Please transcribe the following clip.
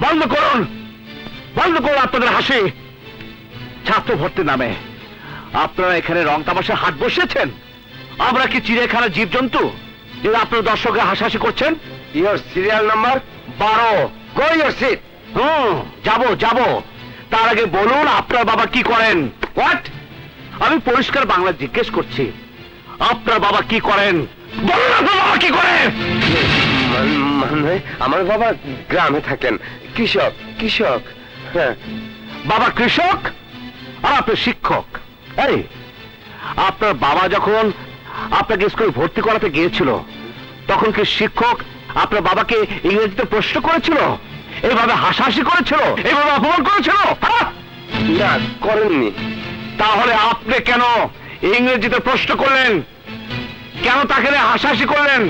বন্ধ করুন, বন্ধ করুন আপনাদের হাসি। ছাত্র ভর্তির নামে আপনারা এখানে রং তামাশা হাট বসেছেন। আমরা কি চিড়িয়াখানার জীবজন্তু যে আপনারা দর্শকরা হাসাহাসি করছেন? Your serial number 12। Go your seat. যাবো যাবো, তার আগে বলুন আপনার বাবা কি করেন? হোয়াট? আমি পরিষ্কার বাংলা জিজ্ঞেস করছি, আপনার বাবা কি করেন? বলুন আপনার বাবা কি করেন? মানে আমার বাবা গ্রামে থাকেন, কৃষক কৃষক। হ্যাঁ। বাবা কৃষক আর আপনি শিক্ষক। এই, আপনার বাবা যখন আপনাকে স্কুলে ভর্তি করাতে গিয়েছিল তখন কি শিক্ষক আপনার বাবাকে ইংরেজিতে প্রশ্ন করেছিল? এইভাবে হাসাহাসি করেছিল? এইভাবে অপমান করেছিল? না, করেননি। তাহলে আপনি কেন ইংরেজিতে প্রশ্ন করলেন? কেন তাকে নিয়ে হাসাহাসি করলেন?